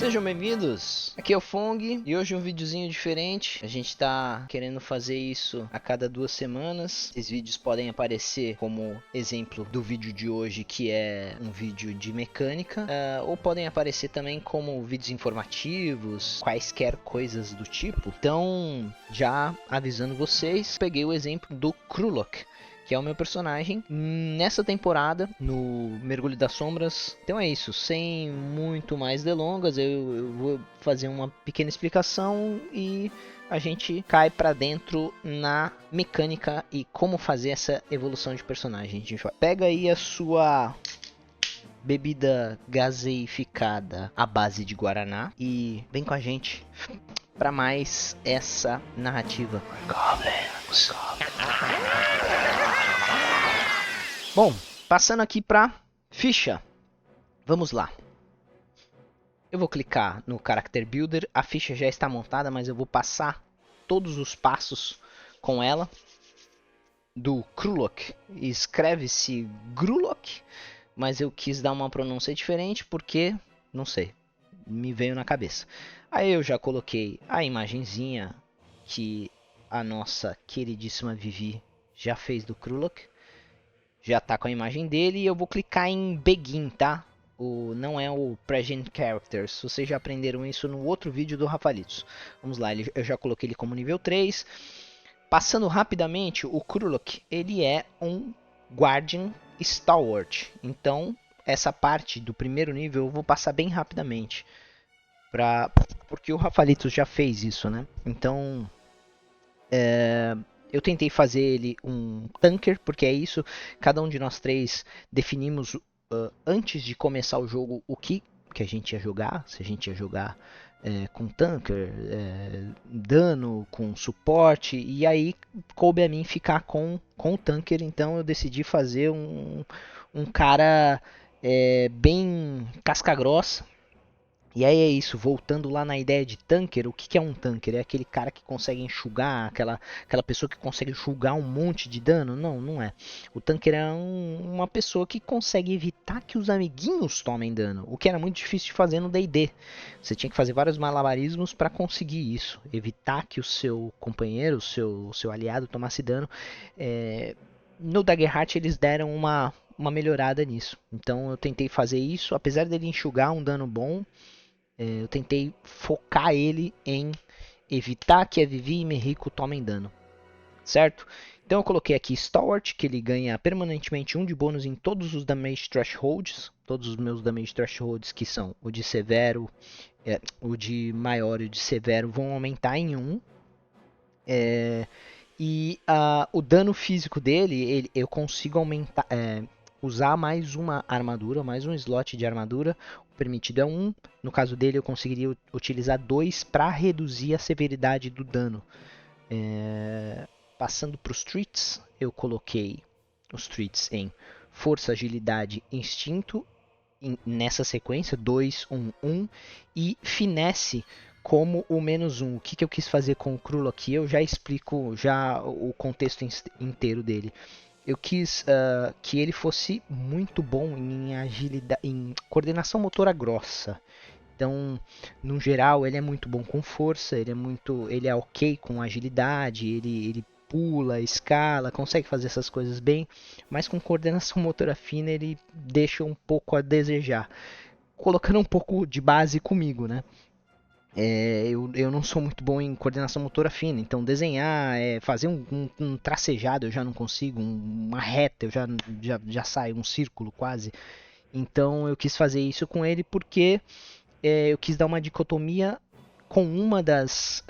Sejam bem-vindos, aqui é o Fong e hoje um videozinho diferente. A gente tá querendo fazer isso a cada 2 semanas. Esses vídeos podem aparecer como exemplo do vídeo de hoje, que é um vídeo de mecânica, ou podem aparecer também como vídeos informativos, quaisquer coisas do tipo. Então, já avisando vocês, peguei o exemplo do Krulok, que é o meu personagem nessa temporada no Mergulho das Sombras. Então é isso, sem muito mais delongas, eu vou fazer uma pequena explicação e a gente cai pra dentro na mecânica e como fazer essa evolução de personagem. A gente vai. Pega aí a sua bebida gaseificada à base de guaraná e vem com a gente para mais essa narrativa. Goblins. Bom, passando aqui para ficha. Vamos lá. Eu vou clicar no Character Builder. A ficha já está montada, mas eu vou passar todos os passos com ela. Do Krulok. Escreve-se Grulok, mas eu quis dar uma pronúncia diferente porque, não sei, me veio na cabeça. Aí eu já coloquei a imagenzinha que a nossa queridíssima Vivi já fez do Krulok. Já tá com a imagem dele e eu vou clicar em Begin, tá? Não é o Present Characters. Vocês já aprenderam isso no outro vídeo do Rafalitos. Vamos lá, eu já coloquei ele como nível 3. Passando rapidamente, o Krulok, ele é um Guardian Stalwart. Então, essa parte do primeiro nível eu vou passar bem rapidamente. Porque o Rafalitos já fez isso, né? Então, eu tentei fazer ele um tanker, porque é isso. Cada um de nós três definimos antes de começar o jogo o que a gente ia jogar. Se a gente ia jogar com tanker, dano, com suporte. E aí coube a mim ficar com o tanker. Então eu decidi fazer um cara bem casca grossa. E aí é isso, voltando lá na ideia de tanker, o que é um tanker? É aquele cara que consegue enxugar, aquela pessoa que consegue enxugar um monte de dano? Não, não é. O tanker é uma pessoa que consegue evitar que os amiguinhos tomem dano, o que era muito difícil de fazer no D&D. Você tinha que fazer vários malabarismos para conseguir isso, evitar que o seu companheiro, o seu aliado tomasse dano. No Daggerheart eles deram uma melhorada nisso. Então eu tentei fazer isso, apesar dele enxugar um dano bom. Eu tentei focar ele em evitar que a Vivi e Merrico tomem dano, certo? Então eu coloquei aqui Stalwart, que ele ganha permanentemente 1 de bônus em todos os Damage Thresholds. Todos os meus Damage Thresholds, que são o de Severo, o de Maior e o de Severo, vão aumentar em 1. O dano físico dele, eu consigo aumentar, usar mais uma armadura, mais um slot de armadura. O permitido é 1. No caso dele, eu conseguiria utilizar 2 para reduzir a severidade do dano. Passando para os treats, eu coloquei os treats em força, agilidade, instinto, nessa sequência, 2, 1, 1, e finesse como o -1. O que eu quis fazer com o Krulok aqui, eu já explico já o contexto inteiro dele. Eu quis que ele fosse muito bom em agilidade, em coordenação motora grossa. Então, no geral, ele é muito bom com força, ele é ok com agilidade, ele pula, escala, consegue fazer essas coisas bem, mas com coordenação motora fina ele deixa um pouco a desejar. Colocando um pouco de base comigo, né? Eu não sou muito bom em coordenação motora fina, então desenhar, fazer um tracejado eu já não consigo, uma reta eu já saio, um círculo quase. Então eu quis fazer isso com ele porque eu quis dar uma dicotomia com uma das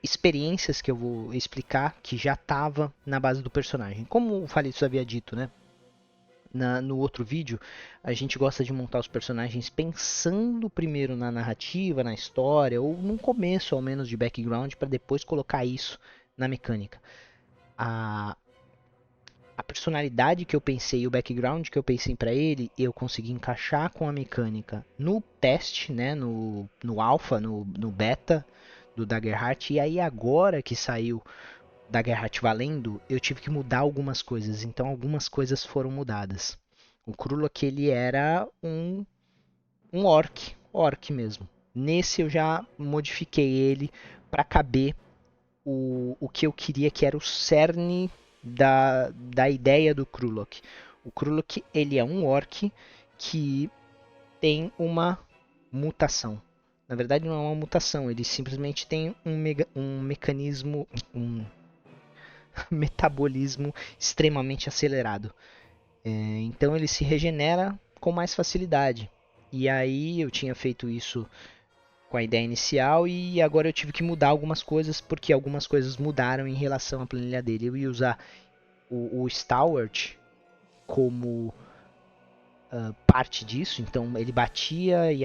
experiências que eu vou explicar que já estava na base do personagem. Como o Falitos havia dito, né? No outro vídeo, a gente gosta de montar os personagens pensando primeiro na narrativa, na história, ou num começo ao menos de background, para depois colocar isso na mecânica. A personalidade que eu pensei, o background que eu pensei para ele, eu consegui encaixar com a mecânica no teste, né, no alpha, no beta do Daggerheart, e aí agora que saiu Daggerheart valendo, eu tive que mudar algumas coisas, então algumas coisas foram mudadas. O Krulok, ele era um orc mesmo. Nesse eu já modifiquei ele para caber o que eu queria, que era o cerne da ideia do Krulok. O Krulok, ele é um orc que tem uma mutação. Na verdade não é uma mutação, ele simplesmente tem um mecanismo, um metabolismo extremamente acelerado. Então ele se regenera com mais facilidade. E aí eu tinha feito isso com a ideia inicial e agora eu tive que mudar algumas coisas porque algumas coisas mudaram em relação à planilha dele. Eu ia usar o Stalwart como parte disso, então ele batia e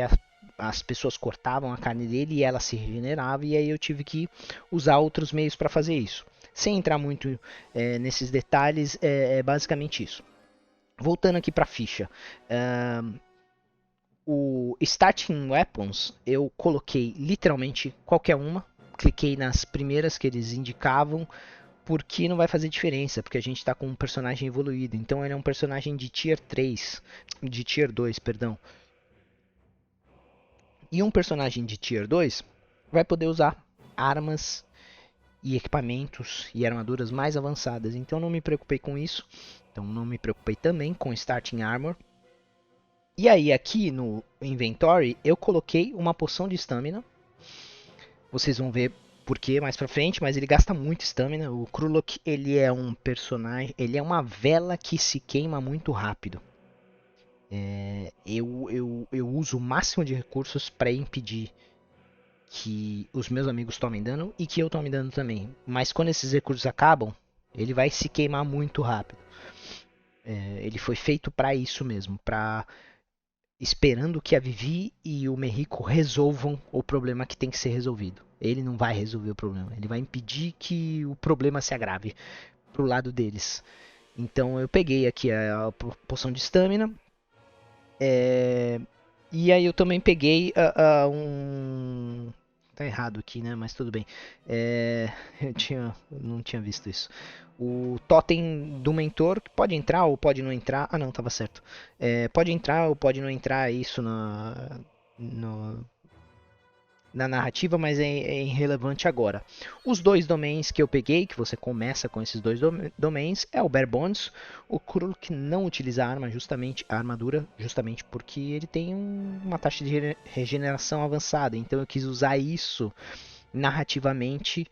as pessoas cortavam a carne dele e ela se regenerava, e aí eu tive que usar outros meios para fazer isso. Sem entrar muito nesses detalhes, é basicamente isso. Voltando aqui para a ficha, o Starting Weapons eu coloquei literalmente qualquer uma, cliquei nas primeiras que eles indicavam, porque não vai fazer diferença, porque a gente está com um personagem evoluído. Então ele é um personagem de Tier 3, de Tier 2, perdão. E um personagem de Tier 2 vai poder usar armas e equipamentos e armaduras mais avançadas. Então não me preocupei com isso. Então não me preocupei também com Starting Armor. E aí aqui no Inventory eu coloquei uma poção de Stamina. Vocês vão ver por que mais pra frente, mas ele gasta muito Stamina. O Krulok, ele é um personagem, ele é uma vela que se queima muito rápido. Eu uso o máximo de recursos para impedir que os meus amigos tomem dano e que eu tome dano também. Mas quando esses recursos acabam, ele vai se queimar muito rápido. Ele foi feito para isso mesmo, para esperando que a Vivi e o Merrico resolvam o problema que tem que ser resolvido. Ele não vai resolver o problema, ele vai impedir que o problema se agrave pro lado deles. Então eu peguei aqui a poção de estamina. E aí eu também peguei um. Tá errado aqui, né? Mas tudo bem. Eu não tinha visto isso. O totem do mentor pode entrar ou pode não entrar. Ah, não, tava certo. Pode entrar ou pode não entrar isso no, na narrativa, mas é irrelevante agora. Os dois domains que eu peguei, que você começa com esses dois domains, é o Bare Bones, o Krulk não utiliza a armadura, justamente porque ele tem uma taxa de regeneração avançada, então eu quis usar isso narrativamente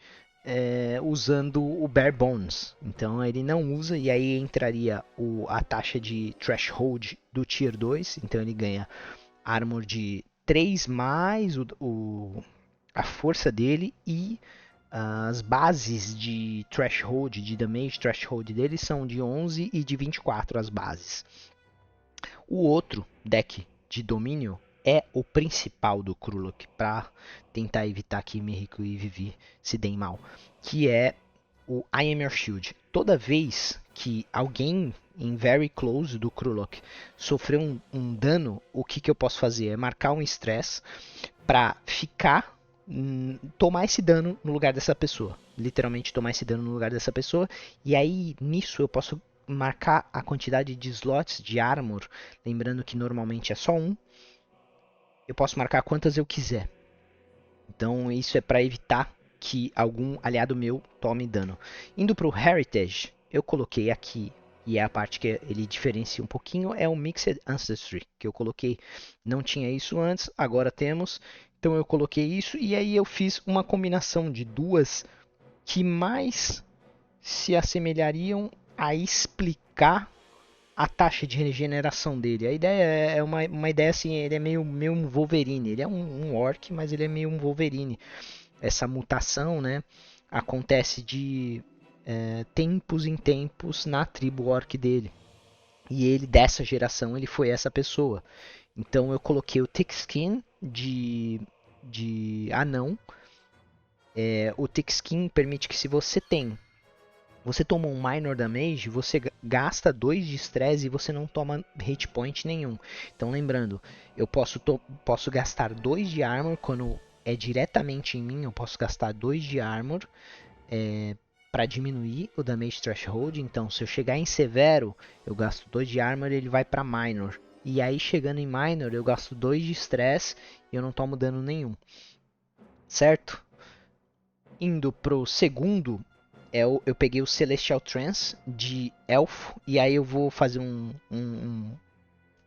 usando o Bare Bones. Então ele não usa, e aí entraria a taxa de Threshold do Tier 2, então ele ganha Armor de 3 mais a força dele e as bases de Threshold, de Damage Threshold dele são de 11 e de 24 as bases. O outro deck de domínio é o principal do Krulok para tentar evitar que Merrico e Vivi se deem mal, que é o I Am Your Shield. Toda vez que alguém em Very Close do Krulok sofreu um dano, o que eu posso fazer? É marcar um stress para ficar, tomar esse dano no lugar dessa pessoa. Literalmente tomar esse dano no lugar dessa pessoa. E aí, nisso, eu posso marcar a quantidade de slots de armor. Lembrando que normalmente é só um. Eu posso marcar quantas eu quiser. Então, isso é para evitar que algum aliado meu tome dano. Indo para o Heritage, eu coloquei aqui, e é a parte que ele diferencia um pouquinho, é o Mixed Ancestry, que eu coloquei. Não tinha isso antes, agora temos. Então eu coloquei isso, e aí eu fiz uma combinação de duas que mais se assemelhariam a explicar a taxa de regeneração dele. A ideia é uma ideia assim, ele é meio um Wolverine. Ele é um orc, mas ele é meio um Wolverine. Essa mutação, né, acontece de tempos em tempos na tribo orc dele. E ele, dessa geração, ele foi essa pessoa. Então eu coloquei o Thick Skin de anão. O Thick Skin permite que se você toma um minor damage, você gasta 2 de estresse e você não toma hit point nenhum. Então lembrando, eu posso gastar 2 de armor quando é diretamente em mim, eu posso gastar 2 de armor para diminuir o damage threshold. Então se eu chegar em severo, eu gasto 2 de armor e ele vai para minor. E aí chegando em Minor eu gasto 2 de Stress e eu não tomo dano nenhum. Certo? Indo pro segundo, eu peguei o Celestial Trance de Elfo. E aí eu vou fazer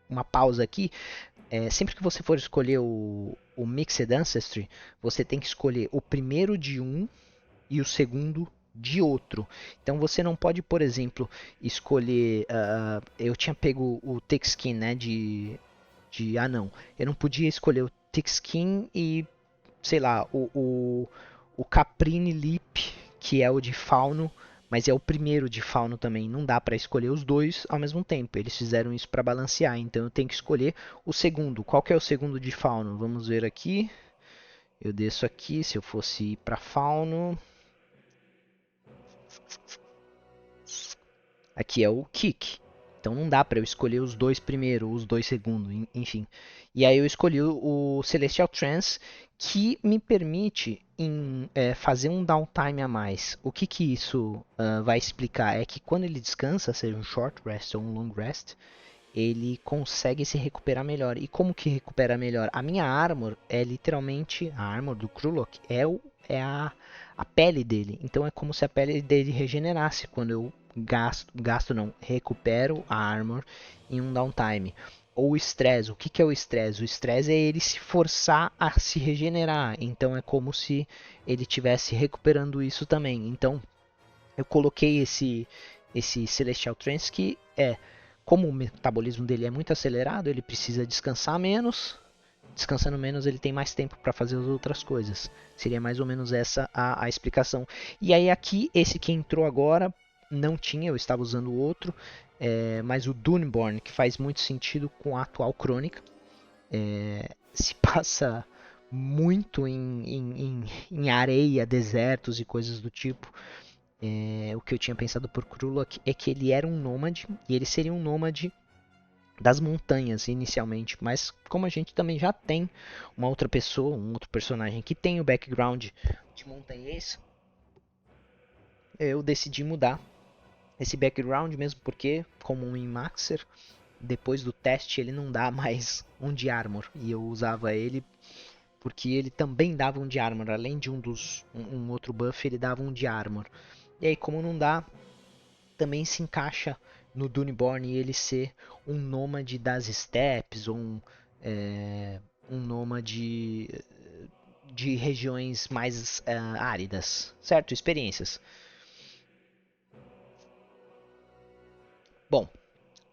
uma pausa aqui. Sempre que você for escolher o Mixed Ancestry, você tem que escolher o primeiro de um e o segundo de outro. Então você não pode, por exemplo, escolher. Eu tinha pego o Thick Skin, né? De anão. Eu não podia escolher o Thick Skin e, sei lá, o Caprine Lip, que é o de fauno, mas é o primeiro de fauno também. Não dá para escolher os dois ao mesmo tempo. Eles fizeram isso para balancear, então eu tenho que escolher o segundo. Qual que é o segundo de fauno? Vamos ver aqui. Eu desço aqui, se eu fosse ir para fauno. Aqui é o Kick. Então não dá para eu escolher os dois primeiro, os dois segundo, enfim. E aí eu escolhi o Celestial Trance, que me permite fazer um downtime a mais. O que isso vai explicar? É que quando ele descansa, seja um short rest ou um long rest, ele consegue se recuperar melhor. E como que recupera melhor? A minha armor é literalmente, a armor do Krulok é a pele dele. Então é como se a pele dele regenerasse quando eu gasto não, recupero a armor em um downtime. Ou o estresse, o que é o estresse? O estresse é ele se forçar a se regenerar. Então é como se ele estivesse recuperando isso também. Então eu coloquei esse Celestial Trance que como o metabolismo dele é muito acelerado, ele precisa descansar menos. Descansando menos, ele tem mais tempo para fazer as outras coisas. Seria mais ou menos essa a explicação. E aí aqui, esse que entrou agora, não tinha, eu estava usando o outro. Mas o Duneborn, que faz muito sentido com a atual crônica. Se passa muito em areia, desertos e coisas do tipo. O que eu tinha pensado por Krulok é que ele era um nômade, e ele seria um nômade das montanhas inicialmente, mas como a gente também já tem uma outra pessoa, um outro personagem que tem o background de montanhês, eu decidi mudar esse background mesmo porque, como um Maxer, depois do teste ele não dá mais um de armor, e eu usava ele porque ele também dava um de armor, além de um outro buff, ele dava um de armor. E aí, como não dá, também se encaixa no Duneborn ele ser um nômade das steppes ou um nômade de regiões mais áridas, certo? Experiências. Bom,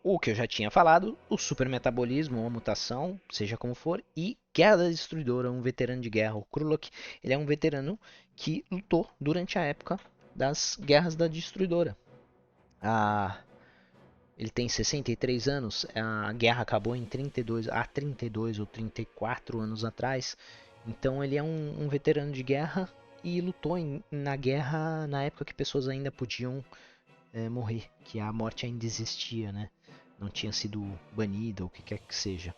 o que eu já tinha falado, o supermetabolismo ou a mutação, seja como for, e Guerra da Destruidora, um veterano de guerra, o Krulok, ele é um veterano que lutou durante a época das Guerras da Destruidora. A Ele tem 63 anos, a guerra acabou em 32 ou 34 anos atrás. Então ele é um veterano de guerra e lutou na guerra na época que pessoas ainda podiam morrer, que a morte ainda existia, né? Não tinha sido banida ou o que quer que seja.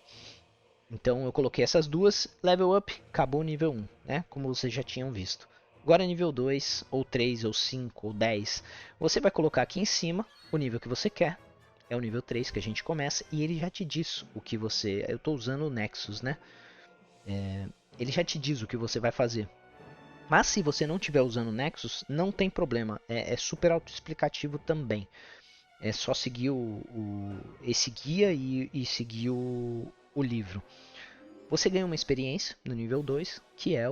Então eu coloquei essas duas, level up, acabou o nível 1, né? Como vocês já tinham visto. Agora nível 2, ou 3, ou 5, ou 10, você vai colocar aqui em cima o nível que você quer. É o nível 3 que a gente começa e ele já te diz o que você... Eu estou usando o Nexus, né? Ele já te diz o que você vai fazer. Mas se você não estiver usando o Nexus, não tem problema. É super autoexplicativo também. É só seguir esse guia e seguir o livro. Você ganha uma experiência no nível 2, que é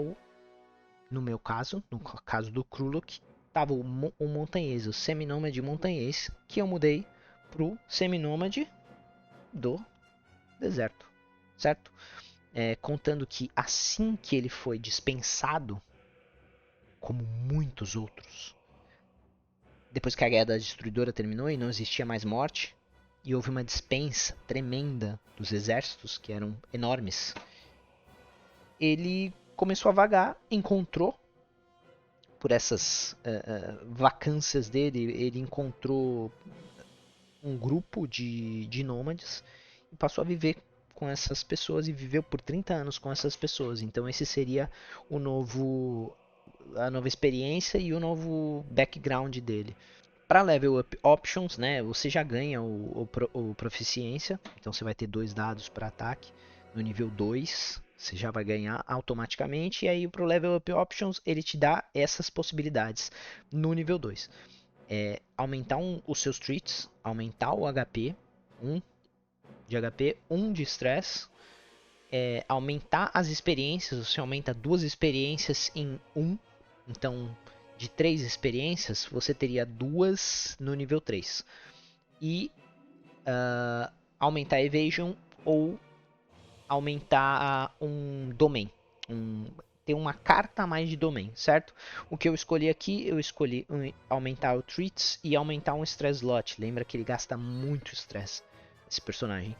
no meu caso, no caso do Krulok, estava o montanhês, o seminômade montanhês, que eu mudei pro seminômade do deserto, certo? Contando que assim que ele foi dispensado, como muitos outros, depois que a Guerra da Destruidora terminou e não existia mais morte, e houve uma dispensa tremenda dos exércitos, que eram enormes, ele começou a vagar, encontrou, por essas vacâncias dele, ele encontrou um grupo de nômades e passou a viver com essas pessoas e viveu por 30 anos com essas pessoas. Então esse seria a nova experiência e o novo background dele. Para Level Up Options, né, você já ganha o Proficiência, então você vai ter 2 dados para ataque no nível 2, você já vai ganhar automaticamente, e aí pro Level Up Options ele te dá essas possibilidades no nível 2. Aumentar os seus treats, aumentar o HP, 1 de HP, 1 de Stress, aumentar as experiências, você aumenta 2 experiências em 1, então de 3 experiências, você teria 2 no nível 3. E aumentar a Evasion ou aumentar um Domain. Ter uma carta a mais de Domain, certo? O que eu escolhi aqui, eu escolhi aumentar o Treats e aumentar um Stress Slot. Lembra que ele gasta muito Stress, esse personagem.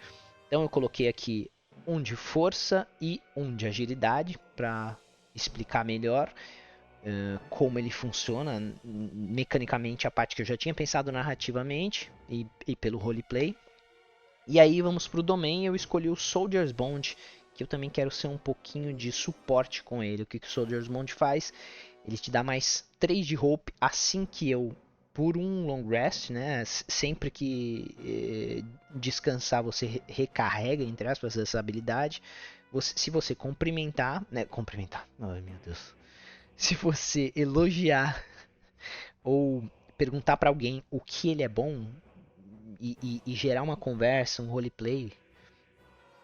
Então eu coloquei aqui um de Força e um de Agilidade, para explicar melhor como ele funciona mecanicamente, a parte que eu já tinha pensado narrativamente e pelo roleplay. E aí vamos pro Domain, eu escolhi o Soldier's Bond, que eu também quero ser um pouquinho de suporte com ele. O que o Soldier's Bond faz? Ele te dá mais 3 de Hope assim que eu, por um long rest, né? Sempre que descansar você recarrega, entre aspas, essa habilidade. Se você cumprimentar, né? Cumprimentar, ai meu Deus. Se você elogiar ou perguntar para alguém o que ele é bom e gerar uma conversa, um roleplay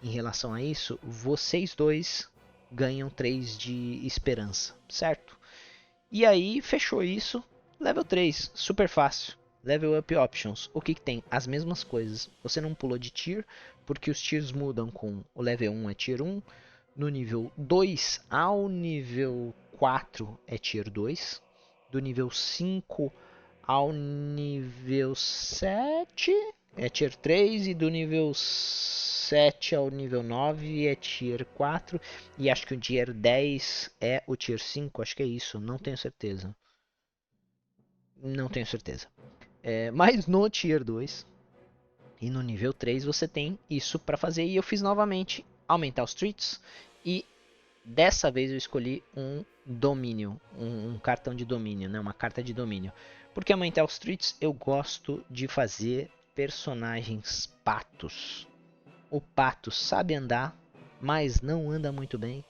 em relação a isso, vocês dois ganham 3 de esperança, certo? E aí, fechou isso, level 3, super fácil. Level Up Options, o que tem? As mesmas coisas. Você não pulou de tier, porque os tiers mudam com o level 1 é tier 1, no nível 2 ao nível 4 é tier 2, do nível 5 ao nível 7 é tier 3 e do nível 7 ao nível 9 é tier 4 e acho que o tier 10 é o tier 5, acho que é isso, não tenho certeza. Não tenho certeza. Mas no tier 2 e no nível 3 você tem isso para fazer e eu fiz novamente aumentar os treats e dessa vez eu escolhi um domínio, um cartão de domínio, né? Uma carta de domínio. Porque aumentar os treats eu gosto de fazer personagens patos. O pato sabe andar, mas não anda muito bem.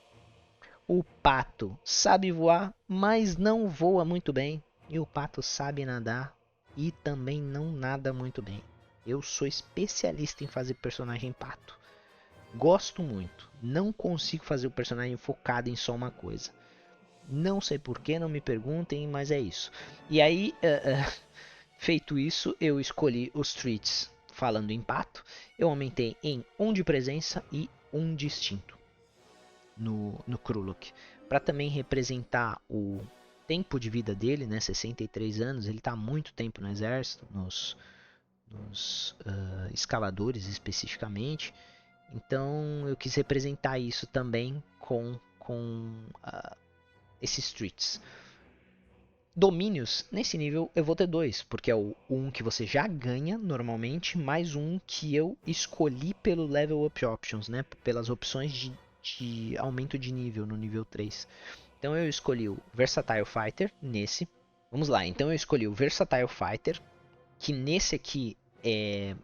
O pato sabe voar, mas não voa muito bem. E o pato sabe nadar e também não nada muito bem. Eu sou especialista em fazer personagem pato. Gosto muito. Não consigo fazer o personagem focado em só uma coisa. Não sei porquê, não me perguntem, mas é isso. E aí, feito isso, eu escolhi os treats falando em pato. Eu aumentei em 1 de presença e 1 de instinto no Krulok. Para também representar o tempo de vida dele, né, 63 anos. Ele está há muito tempo no exército, nos escavadores especificamente. Então eu quis representar isso também com esses treats. Domínios, nesse nível eu vou ter 2, porque é o 1 que você já ganha normalmente, mais um que eu escolhi pelo Level Up Options, né? Pelas opções de aumento de nível no nível 3. Então eu escolhi o Versatile Fighter nesse. Vamos lá, então eu escolhi o Versatile Fighter, que nesse aqui ele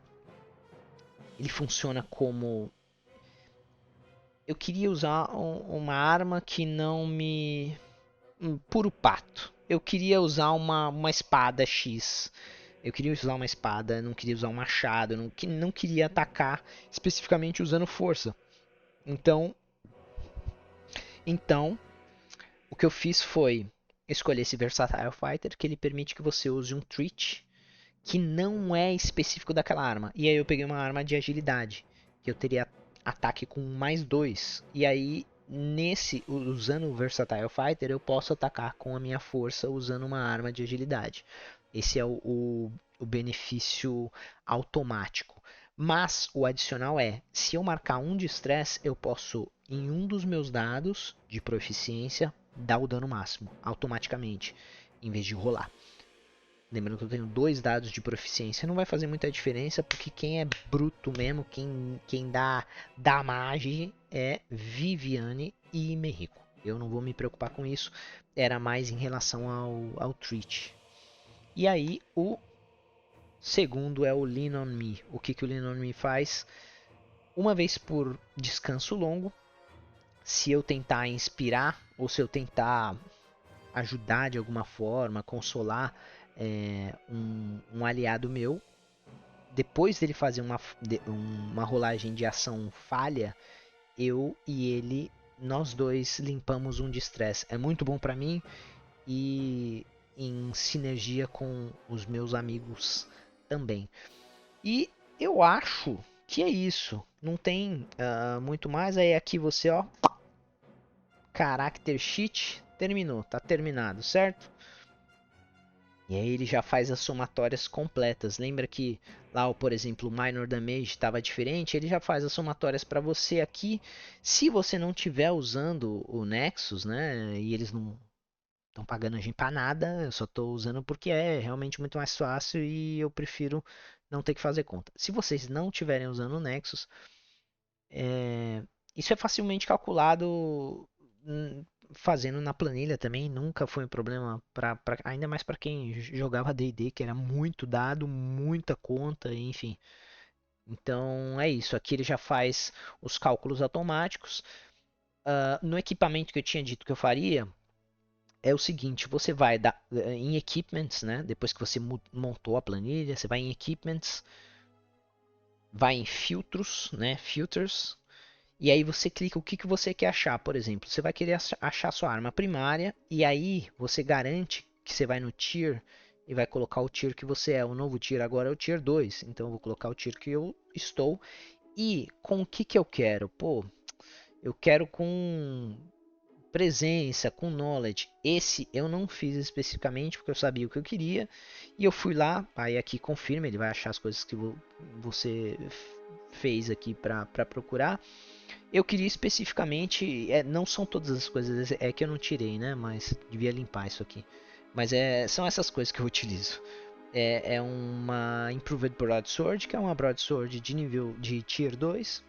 funciona como... Eu queria usar uma arma que não me... puro pato. Eu queria usar uma espada X. Eu queria usar uma espada, não queria usar um machado, não queria atacar especificamente usando força. Então, o que eu fiz foi escolher esse Versatile Fighter, que ele permite que você use um treat que não é específico daquela arma. E aí eu peguei uma arma de agilidade, que eu teria ataque com mais 2. E aí, usando o Versatile Fighter, eu posso atacar com a minha força usando uma arma de agilidade. Esse é o benefício automático. Mas o adicional é, se eu marcar 1 de stress, eu posso, em um dos meus dados de proficiência, dar o dano máximo, automaticamente, em vez de rolar. Lembrando que eu tenho 2 dados de proficiência, não vai fazer muita diferença, porque quem é bruto mesmo, quem dá damage é Viviane e Merrico. Eu não vou me preocupar com isso, era mais em relação ao treat. E aí o Segundo é o Lean on Me. O que o Lean on Me faz? Uma vez por descanso longo, se eu tentar inspirar ou se eu tentar ajudar de alguma forma, consolar um aliado meu, depois dele fazer uma rolagem de ação falha, eu e ele, nós dois limpamos um de estresse. É muito bom pra mim e em sinergia com os meus amigos também. E eu acho que é isso. Não tem muito mais. Aí aqui você, ó, Character Sheet, terminou, tá terminado, certo? E aí ele já faz as somatórias completas. Lembra que lá, por exemplo, o Minor Damage estava diferente? Ele já faz as somatórias para você aqui. Se você não estiver usando o Nexus, né? E eles não estão pagando a gente para nada, eu só estou usando porque é realmente muito mais fácil e eu prefiro não ter que fazer conta. Se vocês não estiverem usando o Nexus, isso é facilmente calculado fazendo na planilha também. Nunca foi um problema, ainda mais para quem jogava D&D, que era muito dado, muita conta, enfim. Então é isso. Aqui ele já faz os cálculos automáticos. No equipamento que eu tinha dito que eu faria, é o seguinte: você vai em Equipments, né? Depois que você montou a planilha, você vai em Equipments, vai em Filtros, né? Filters. E aí você clica o que você quer achar, por exemplo. Você vai querer achar sua arma primária e aí você garante que você vai no tier e vai colocar o tier que você é. O novo tier agora é o tier 2. Então eu vou colocar o tier que eu estou. E com o que eu quero? Pô, eu quero com presença, com knowledge. Esse eu não fiz especificamente porque eu sabia o que eu queria. E eu fui lá, aí aqui confirma, ele vai achar as coisas que você fez aqui para procurar. Eu queria especificamente, não são todas as coisas, é que eu não tirei, né? Mas devia limpar isso aqui. Mas são essas coisas que eu utilizo. É uma Improved Broadsword, que é uma Broadsword de nível de Tier 2.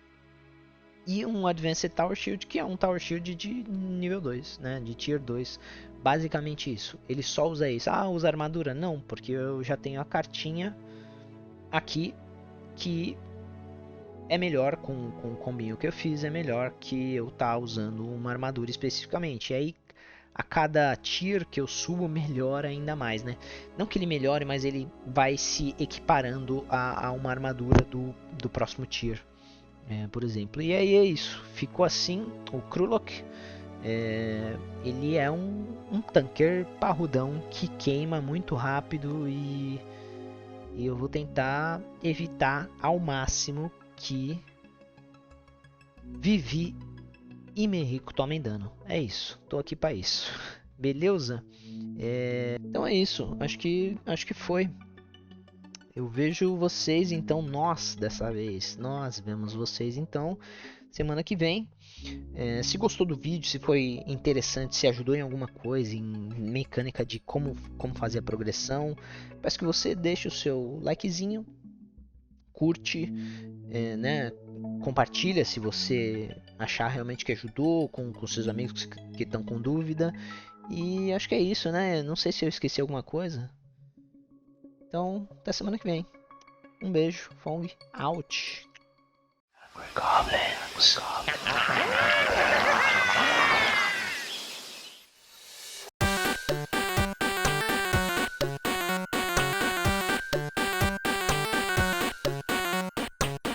E um Advanced Tower Shield, que é um Tower Shield de nível 2, né? De Tier 2. Basicamente isso. Ele só usa isso. Ah, usa armadura? Não, porque eu já tenho a cartinha aqui que é melhor com o combinho que eu fiz, é melhor que eu tá usando uma armadura especificamente. E aí a cada tier que eu subo melhora ainda mais, né? Não que ele melhore, mas ele vai se equiparando a uma armadura do próximo tier, por exemplo. E aí é isso, ficou assim o Krulok. Ele é um tanker parrudão que queima muito rápido e eu vou tentar evitar ao máximo que Vivi e Merrico tomem dano. É isso. Tô aqui para isso. Beleza? Então é isso. Acho que foi. Eu vejo vocês então, nós dessa vez. Nós vemos vocês então semana que vem. Se gostou do vídeo, se foi interessante, se ajudou em alguma coisa, em mecânica de como fazer a progressão, peço que você deixe o seu likezinho, curte, né? Compartilha se você achar realmente que ajudou com seus amigos que estão com dúvida. E acho que é isso, né? Não sei se eu esqueci alguma coisa. Então, até semana que vem. Um beijo, Fong, out. Goblins.